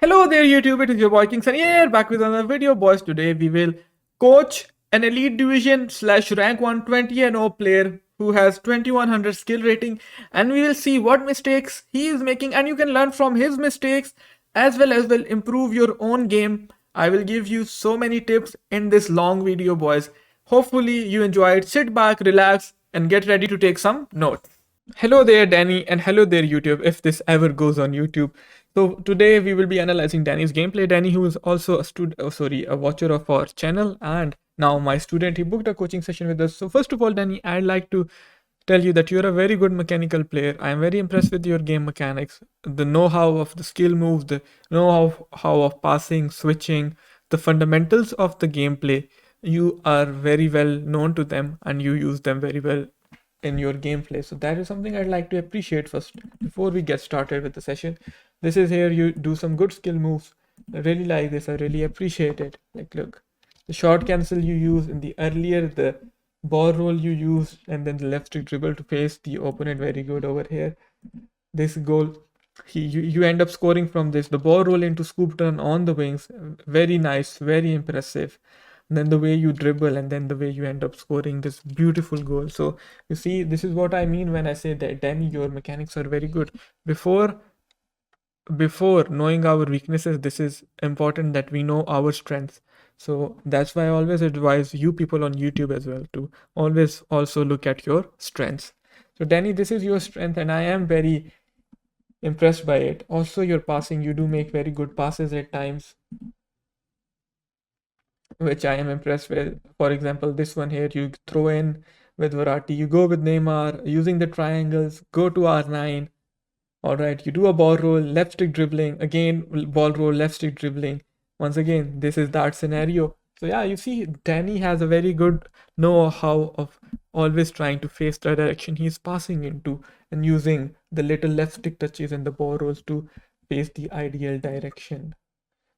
Hello there YouTube, it is your boy Kingston here, back with another video boys. Today we will coach an elite division slash rank 120 and O player who has 2100 skill rating, and we will see what mistakes he is making, and you can learn from his mistakes as well improve your own game. I will give you so many tips in this long video boys. Hopefully you enjoyed. Sit back, relax and get ready to take some notes. Hello there, Danny, and hello there, YouTube, if this ever goes on YouTube. So today we will be analyzing Danny's gameplay. Danny, who is also a watcher of our channel, and now my student, he booked a coaching session with us. So first of all, Danny, I'd like to tell you that you're a very good mechanical player. I am very impressed with your game mechanics, the know-how of the skill moves, the know-how of passing, switching, the fundamentals of the gameplay. You are very well known to them, and you use them very well in your gameplay. So that is something I'd like to appreciate first before we get started with the session. This is here you do some good skill moves. I really like this. I really appreciate it. Like look, the short cancel you use in the earlier, the ball roll you use, and then the left stick dribble to face the opponent. Very good over here. This goal, you end up scoring from this. The ball roll into scoop turn on the wings. Very nice, very impressive. And then the way you dribble, and then the way you end up scoring this beautiful goal. So you see, this is what I mean when I say that Danny, your mechanics are very good. Before knowing our weaknesses, this is important that we know our strengths. So that's why I always advise you people on YouTube as well to always also look at your strengths. So Danny, this is your strength, and I am very impressed by it. Also your passing, you do make very good passes at times, which I am impressed with. For example, this one here, you throw in with Verratti, you go with Neymar, using the triangles, go to R9. All right, you do a ball roll, left stick dribbling, again, ball roll, left stick dribbling. Once again, this is that scenario. So yeah, you see, Danny has a very good know-how of always trying to face the direction he's passing into and using the little left stick touches and the ball rolls to face the ideal direction.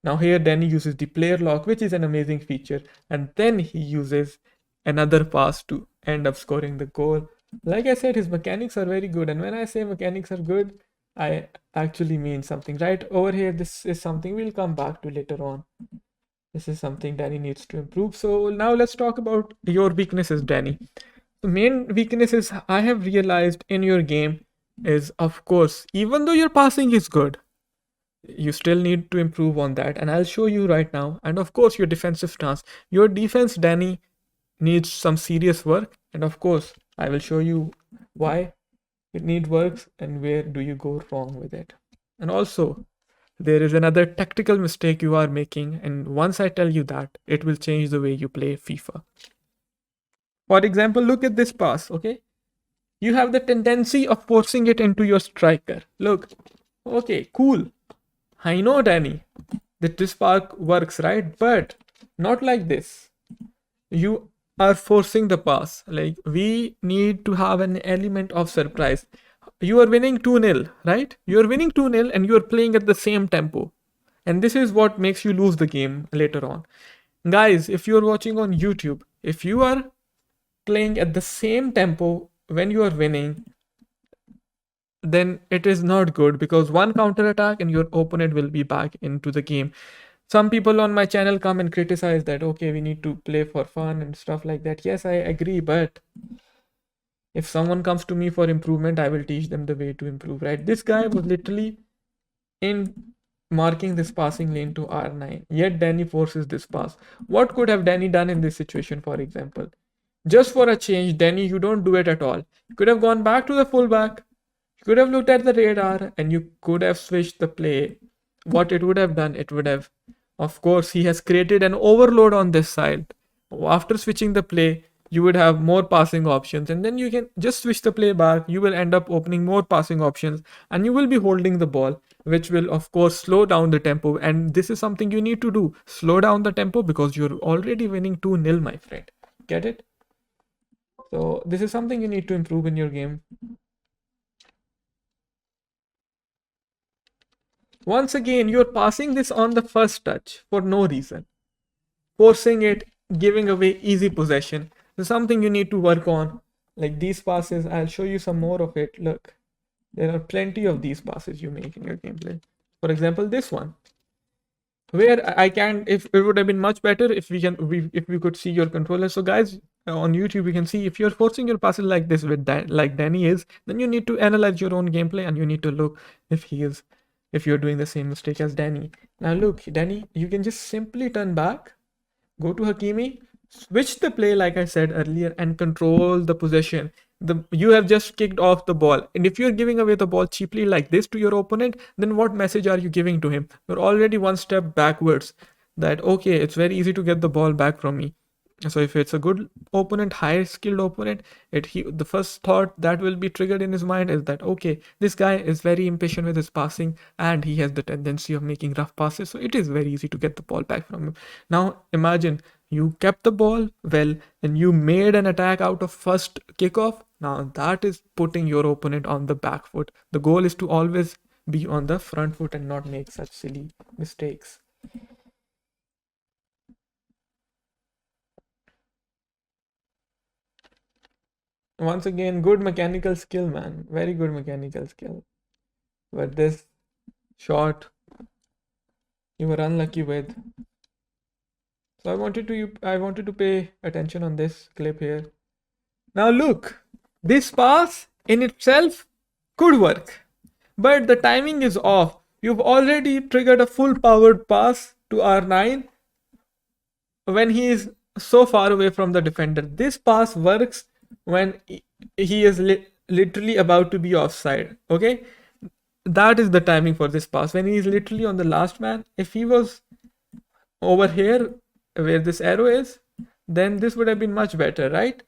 Now here Danny uses the player lock, which is an amazing feature, and then he uses another pass to end up scoring the goal. Like I said, his mechanics are very good, and when I say mechanics are good, I actually mean something. Right over here, this is something we'll come back to later on. This is something Danny needs to improve. So now let's talk about your weaknesses, Danny. The main weaknesses I have realized in your game is, of course, even though your passing is good, you still need to improve on that, and I'll show you right now. And of course, your defensive stance, your defense, Danny, needs some serious work, and of course I will show you why it needs works and where do you go wrong with it. And also there is another tactical mistake you are making, and once I tell you that, it will change the way you play FIFA. For example, look at this pass. Okay, you have the tendency of forcing it into your striker. Look, okay, cool, I know, Danny, that this spark works, right? But not like this. You are forcing the pass. Like, we need to have an element of surprise. You are winning 2-0, right? You are winning 2-0 and you are playing at the same tempo. And this is what makes you lose the game later on. Guys, if you're watching on YouTube, if you are playing at the same tempo when you are winning, then it is not good, because one counter attack and your opponent will be back into the game. Some people on my channel come and criticize that, okay, we need to play for fun and stuff like that. Yes, I agree, but if someone comes to me for improvement, I will teach them the way to improve, right? This guy was literally in marking this passing lane to R9, yet Danny forces this pass. What could have Danny done in this situation? For example, just for a change, Danny, you don't do it at all. You could have gone back to the fullback. You could have looked at the radar and you could have switched the play. What it would have done, it would have, of course, he has created an overload on this side. After switching the play, you would have more passing options, and then you can just switch the play back. You will end up opening more passing options, and you will be holding the ball, which will, of course, slow down the tempo. And this is something you need to do, slow down the tempo, because you're already winning 2-0, my friend. Get it? So this is something you need to improve in your game. Once again, you're passing this on the first touch for no reason. Forcing it, giving away easy possession. This is something you need to work on. Like these passes, I'll show you some more of it. Look, there are plenty of these passes you make in your gameplay. For example, this one. where I can, if it would have been much better if if we could see your controller. So guys, on YouTube you can see if you're forcing your passes like this with like Danny is, then you need to analyze your own gameplay and you need to look if he is, if you're doing the same mistake as Danny. Now look, Danny, you can just simply turn back, go to Hakimi, switch the play like I said earlier, and control the possession. You have just kicked off the ball, and if you're giving away the ball cheaply like this to your opponent, then what message are you giving to him? You're already one step backwards. That okay, it's very easy to get the ball back from me. So if it's a good opponent, high skilled opponent, the first thought that will be triggered in his mind is that okay, this guy is very impatient with his passing and he has the tendency of making rough passes, so it is very easy to get the ball back from him. Now imagine you kept the ball well and you made an attack out of first kickoff. Now that is putting your opponent on the back foot. The goal is to always be on the front foot and not make such silly mistakes. Once again, good mechanical skill, man. Very good mechanical skill. But this shot, you were unlucky with. So I wanted to pay attention on this clip here. Now look, this pass in itself could work, but the timing is off. You've already triggered a full powered pass to R9 when he is so far away from the defender. This pass works when he is literally about to be offside. Okay, that is the timing for this pass when he is literally on the last man. If he was over here where this arrow is, then this would have been much better, right?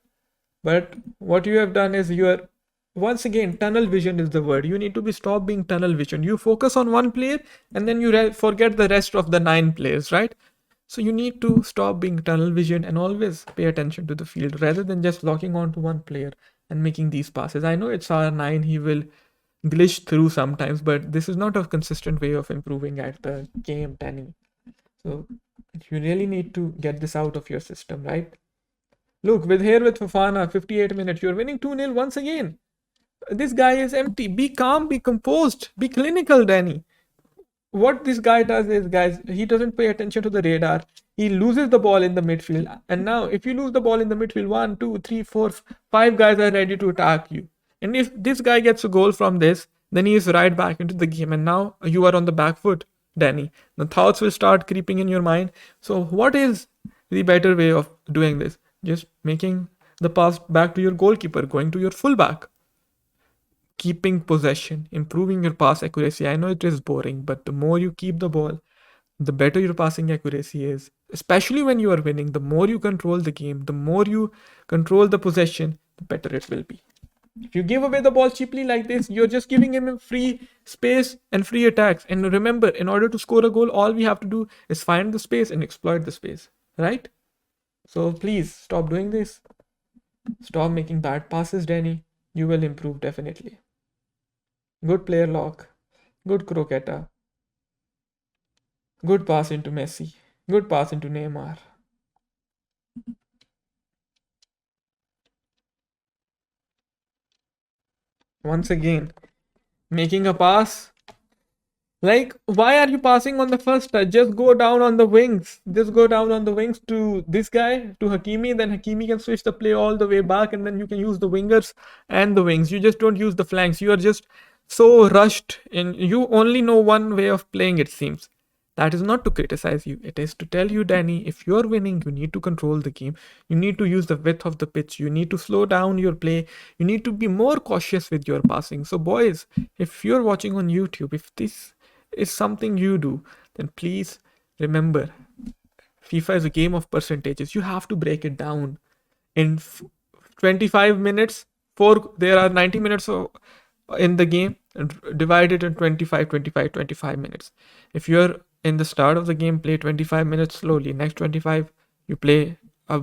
But what you have done is you are, once again, tunnel vision is the word. You need to be stop being tunnel vision. You focus on one player and then you forget the rest of the 9 players, right? So you need to stop being tunnel vision and always pay attention to the field rather than just locking on to one player and making these passes. I know it's R9, he will glitch through sometimes, but this is not a consistent way of improving at the game, Danny. So you really need to get this out of your system, right? Look, with Fofana, 58 minutes, you're winning 2-0 once again. This guy is empty. Be calm, be composed, be clinical, Danny. What this guy does is, guys, he doesn't pay attention to the radar. He loses the ball in the midfield. And now, if you lose the ball in the midfield, 1, 2, 3, 4, 5 guys are ready to attack you. And if this guy gets a goal from this, then he is right back into the game. And now you are on the back foot, Danny. The thoughts will start creeping in your mind. So, what is the better way of doing this? Just making the pass back to your goalkeeper, going to your fullback, keeping possession, improving your pass accuracy. I know it is boring, but the more you keep the ball, the better your passing accuracy is. Especially when you are winning, the more you control the game, the more you control the possession, the better it will be. If you give away the ball cheaply like this, you're just giving him free space and free attacks. And remember, in order to score a goal, all we have to do is find the space and exploit the space, right? So please stop doing this. Stop making bad passes, Danny. You will improve definitely. Good player lock. Good croqueta. Good pass into Messi. Good pass into Neymar. Once again, making a pass. Like, why are you passing on the first touch? Just go down on the wings. Just go down on the wings to this guy, to Hakimi. Then Hakimi can switch the play all the way back, and then you can use the wingers and the wings. You just don't use the flanks. You are just so rushed, and you only know one way of playing, it seems. That is not to criticize you. It is to tell you, Danny, if you're winning, you need to control the game. You need to use the width of the pitch. You need to slow down your play. You need to be more cautious with your passing. So, boys, if you're watching on YouTube, if this is something you do, then please remember, FIFA is a game of percentages. You have to break it down in 25 minutes. There are 90 minutes in the game, and divide it in 25, 25, 25 minutes. If you're in the start of the game, play 25 minutes slowly. Next 25, you play a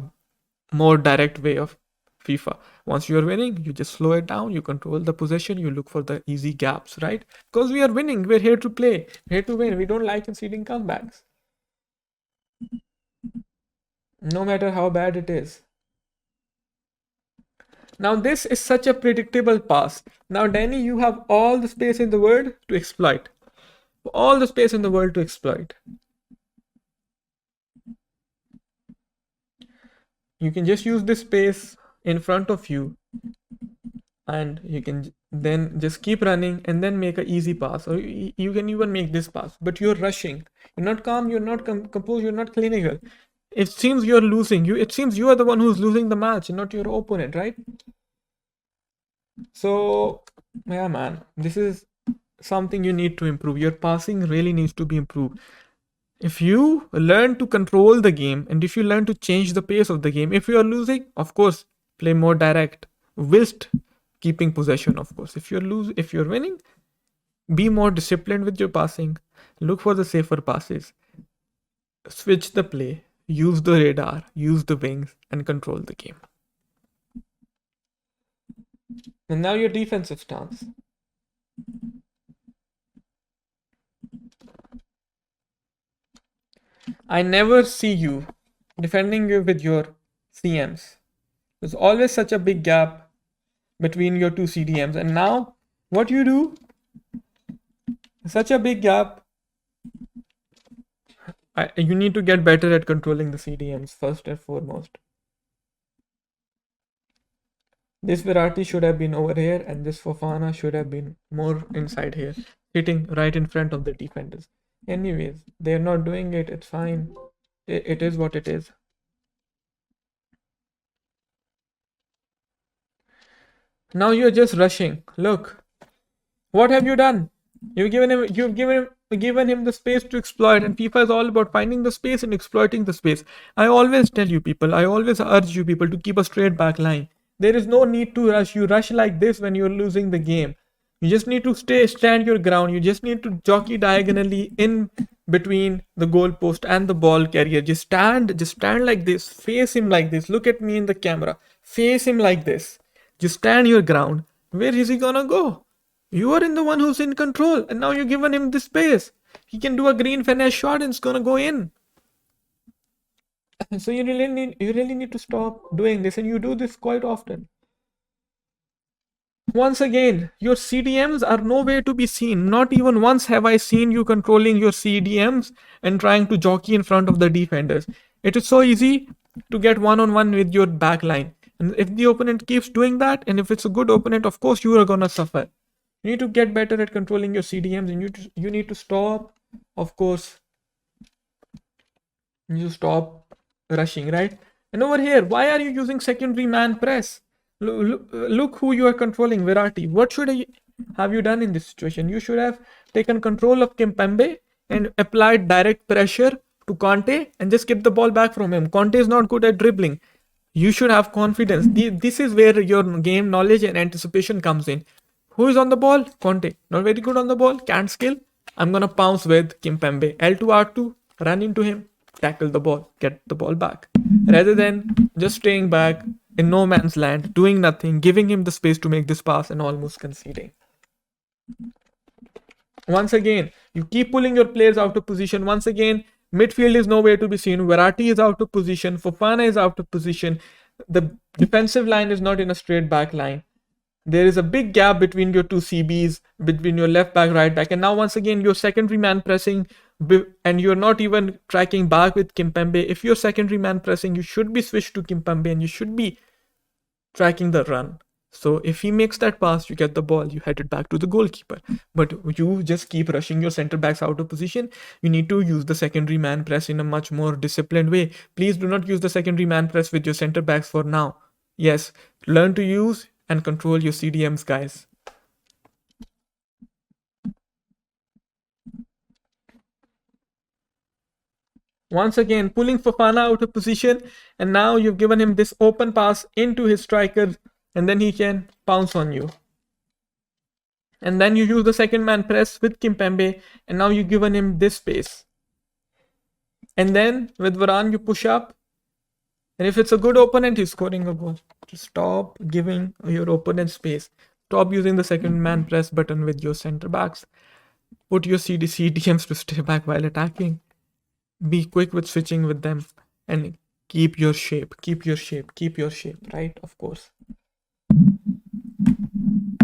more direct way of FIFA. Once you're winning, you just slow it down, you control the possession, you look for the easy gaps, right? Because we are winning, we're here to play, here to win. We don't like conceding comebacks, no matter how bad it is. Now this is such a predictable pass. Now Danny, you have all the space in the world to exploit. All the space in the world to exploit. You can just use this space in front of you, and you can then just keep running and then make an easy pass, or you can even make this pass, but you're rushing. You're not calm, you're not composed, you're not clinical. It seems you're losing. It seems you are the one who's losing the match, not your opponent, right? So yeah, man, this is something you need to improve. Your passing really needs to be improved. If you learn to control the game, and if you learn to change the pace of the game, if you are losing, of course, play more direct whilst keeping possession. Of course, if you're winning, be more disciplined with your passing. Look for the safer passes. Switch the play. Use the radar. Use the wings and control the game. And now your defensive stance. I never see you defending you with your CMs. There's always such a big gap between your two CDMs. And now, what you do, such a big gap. You need to get better at controlling the CDMs first and foremost. This Virati should have been over here, and this Fofana should have been more inside here, hitting right in front of the defenders. Anyways, they're not doing it. It's fine. It is what it is. Now you're just rushing. Look, what have you done? You've given him the space to exploit, and FIFA is all about finding the space and exploiting the space. I always tell you people, I always urge you people to keep a straight back line. There is no need to rush. You rush like this when you're losing the game. You just need to stand your ground. You just need to jockey diagonally in between the goalpost and the ball carrier. Just stand like this. Face him like this. Look at me in the camera. Face him like this. Just stand your ground. Where is he gonna go? You are in the one who's in control, and now you've given him the space. He can do a green finesse shot and it's gonna go in. So you really need to stop doing this, and you do this quite often. Once again, your CDMs are nowhere to be seen. Not even once have I seen you controlling your CDMs and trying to jockey in front of the defenders. It is so easy to get one-on-one with your backline. And if the opponent keeps doing that, and if it's a good opponent, of course you are gonna suffer. You need to get better at controlling your CDMs, and you need to stop, of course. You stop rushing, right? And over here, why are you using secondary man press? Look who you are controlling, Virati. What should have you done in this situation? You should have taken control of Kimpembe and applied direct pressure to Conte and just kept the ball back from him. Conte is not good at dribbling. You should have confidence. This is where your game knowledge and anticipation comes in. Who is on the ball? Conte. Not very good on the ball. Can't skill. I'm gonna pounce with Kimpembe. L2 R2. Run into him. Tackle the ball. Get the ball back. Rather than just staying back in no man's land, doing nothing, giving him the space to make this pass and almost conceding. Once again, you keep pulling your players out of position. Once again, midfield is nowhere to be seen. Verratti is out of position. Fofana is out of position. The defensive line is not in a straight back line. There is a big gap between your two CBs, between your left back, right back. And now once again, your secondary man pressing, and you're not even tracking back with Kimpembe. If you're secondary man pressing, you should be switched to Kimpembe and you should be tracking the run. So if he makes that pass, you get the ball, you head it back to the goalkeeper. But you just keep rushing your center backs out of position. You need to use the secondary man press in a much more disciplined way. Please do not use the secondary man press with your center backs for now. Yes, learn to use and control your CDMs, guys. Once again, pulling Fofana out of position, and now you've given him this open pass into his striker, and then he can pounce on you. And then you use the second man press with Kimpembe, and now you've given him this space. And then with Varane, you push up, and if it's a good opponent, he's scoring a goal. Just stop giving your opponent space. Stop using the second man press button with your center backs. Put your CDMs to stay back while attacking. Be quick with switching with them, and keep your shape, right? Of course.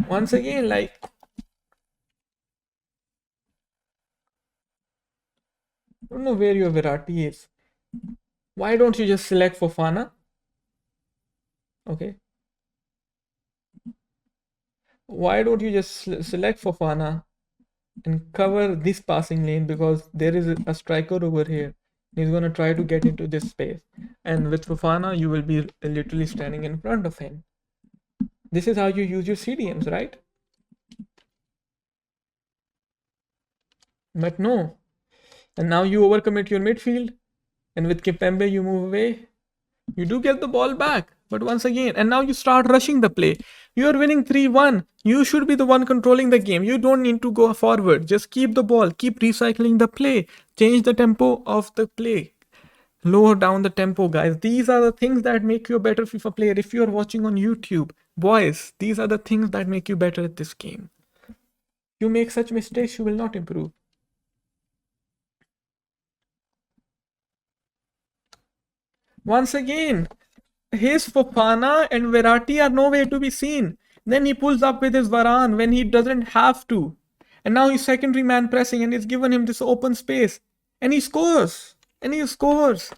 Once again, like, I don't know where your Virati is. Why don't you just select Fofana Okay. Why don't you just select Fofana and cover this passing lane, because there is a striker over here. He's gonna try to get into this space, and with Fofana, you will be literally standing in front of him. This is how you use your CDMs, right? But no. And now you overcommit your midfield, and with Kipembe you move away. You do get the ball back, but once again, and now you start rushing the play. You are winning 3-1. You should be the one controlling the game. You don't need to go forward. Just keep the ball, keep recycling the play, change the tempo of the play, lower down the tempo, guys. These are the things that make you a better FIFA player. If you are watching on YouTube, boys, these are the things that make you better at this game. You make such mistakes, you will not improve. Once again, his Fofana and Verratti are nowhere to be seen. Then he pulls up with his Varane when he doesn't have to. And now he's secondary man pressing and it's given him this open space. And he scores. And he scores.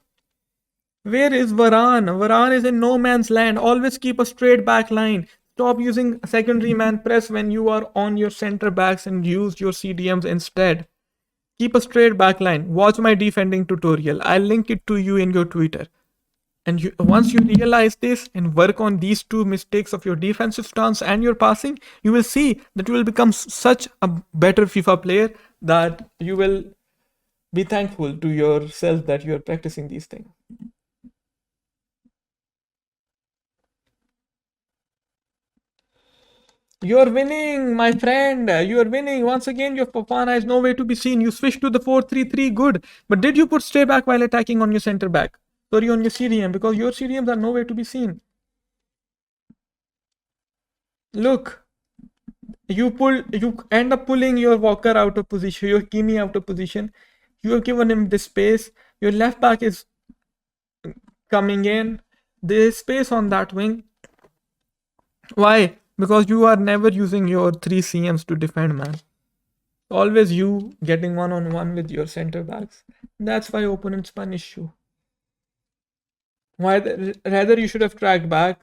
Where is Varane? Varane is in no man's land. Always keep a straight back line. Stop using secondary man press when you are on your center backs and use your CDMs instead. Keep a straight back line. Watch my defending tutorial. I'll link it to you in your Twitter. And once you realize this and work on these two mistakes of your defensive stance and your passing, you will see that you will become such a better FIFA player that you will be thankful to yourself that you are practicing these things. You are winning, my friend. You are winning. Once again, your Fofana is nowhere to be seen. You switched to the 4-3-3, good. But did you put stay back while attacking on your center back? Sorry, on your CDM, because your CDMs are nowhere to be seen. Look, you end up pulling your Walker out of position, your Kimi out of position. You have given him this space. Your left back is coming in. There is space on that wing. Why? Because you are never using your 3 CMs to defend, man. Always you getting one-on-one with your center backs. That's why opponents punish you. Why? Rather, you should have tracked back.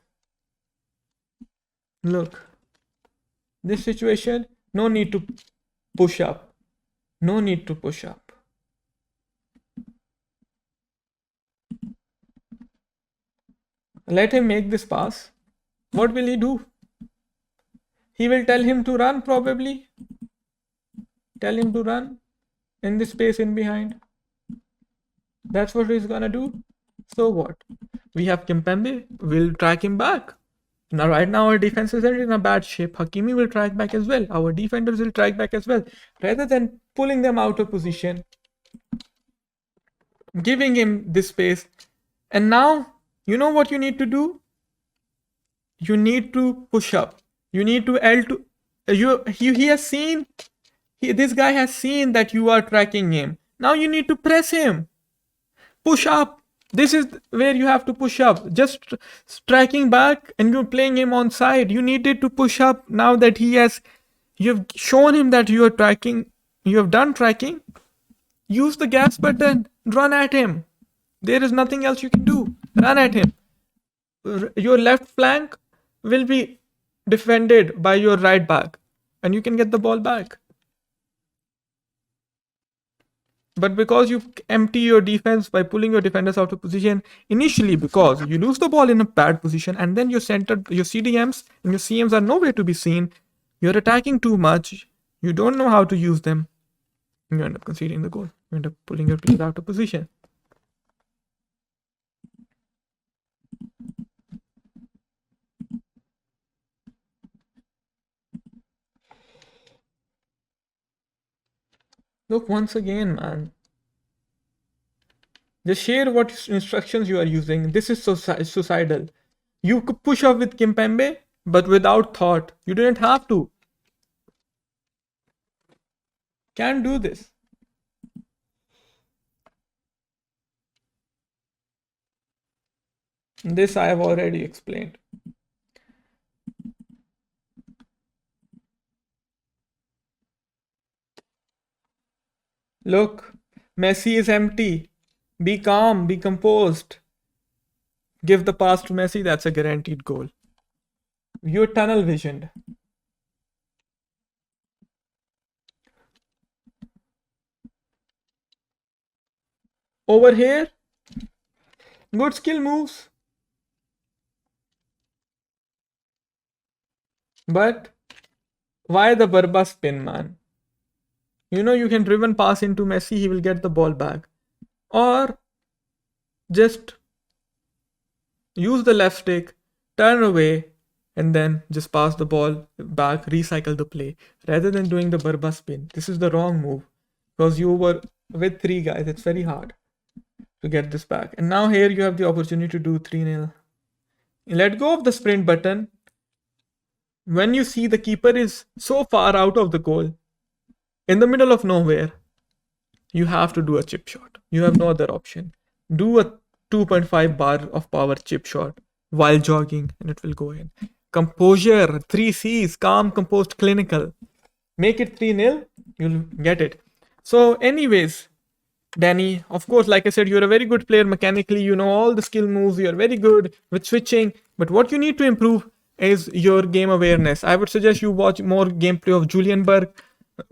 Look, this situation, no need to push up. No need to push up. Let him make this pass. What will he do? He will tell him to run, probably. Tell him to run in the space in behind. That's what he's gonna do. So what? We have Kimpembe. We'll track him back. Now, right now, our defense isn't in a bad shape. Hakimi will track back as well. Our defenders will track back as well. Rather than pulling them out of position, giving him this space. And now, you know what you need to do? You need to push up. You need to L2. He has seen, this guy has seen that you are tracking him. Now you need to press him. Push up. This is where you have to push up. Just striking back and you're playing him on side. You needed to push up now that you've shown him that you are tracking, you have done tracking. Use the gas button. Run at him. There is nothing else you can do. Run at him. Your left flank will be defended by your right back and you can get the ball back. But because you empty your defense by pulling your defenders out of position initially, because you lose the ball in a bad position and then your CDMs and your CMs are nowhere to be seen, you're attacking too much, you don't know how to use them, you end up conceding the goal. You end up pulling your players out of position. Look, once again, man. Just share what instructions you are using. This is suicidal. You could push off with Kimpembe, but without thought. You didn't have to. Can't do this. This I have already explained. Look, Messi is empty. Be calm, be composed. Give the pass to Messi, that's a guaranteed goal. You're tunnel visioned. Over here, good skill moves. But why the Barba spin, man? You know you can driven pass into Messi, he will get the ball back. Or just use the left stick, turn away, and then just pass the ball back, recycle the play. Rather than doing the Barba spin. This is the wrong move. Because you were with three guys, it's very hard to get this back. And now here you have the opportunity to do 3-0. Let go of the sprint button. When you see the keeper is so far out of the goal, in the middle of nowhere, you have to do a chip shot. You have no other option. Do a 2.5 bar of power chip shot while jogging and it will go in. Composure, 3 C's, calm, composed, clinical. Make it 3-0, you'll get it. So, anyways, Danny, of course, like I said, you're a very good player mechanically. You know all the skill moves. You're very good with switching. But what you need to improve is your game awareness. I would suggest you watch more gameplay of Julian Berg.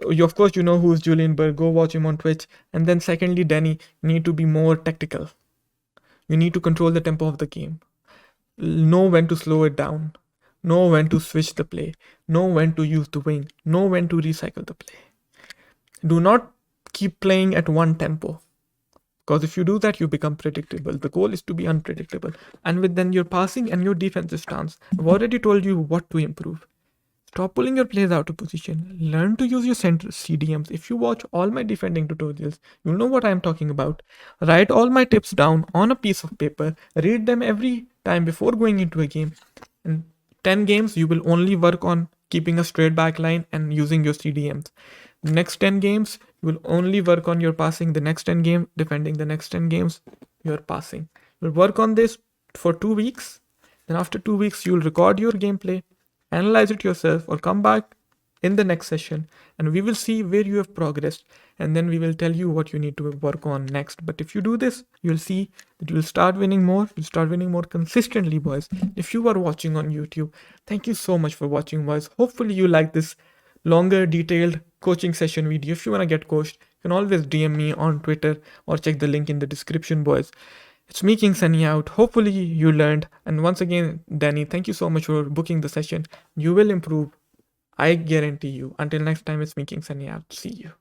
Of course, you know who's Julian Berg. Go watch him on Twitch. And then secondly, Danny, you need to be more tactical. You need to control the tempo of the game. Know when to slow it down. Know when to switch the play. Know when to use the wing. Know when to recycle the play. Do not keep playing at one tempo. Because if you do that, you become predictable. The goal is to be unpredictable. And with then your passing and your defensive stance, I've already told you what to improve. Stop pulling your players out of position. Learn to use your center CDMs. If you watch all my defending tutorials, you'll know what I'm talking about. Write all my tips down on a piece of paper. Read them every time before going into a game. In 10 games, you will only work on keeping a straight back line and using your CDMs. The next 10 games, you will only work on your passing. The next 10 games, defending. The next 10 games, your passing. You'll work on this for 2 weeks. Then after 2 weeks, you'll record your gameplay, analyze it yourself, or come back in the next session and we will see where you have progressed, and then we will tell you what you need to work on next. But if you do this, you'll see that you'll start winning more. You'll start winning more consistently, boys. If you are watching on YouTube, thank you so much for watching, boys. Hopefully you like this longer detailed coaching session video. If you want to get coached, you can always DM me on Twitter or check the link in the description, boys. It's me, King Sunny, out. Hopefully you learned. And once again, Danny, thank you so much for booking the session. You will improve. I guarantee you. Until next time, it's me, King Sunny, out. See you.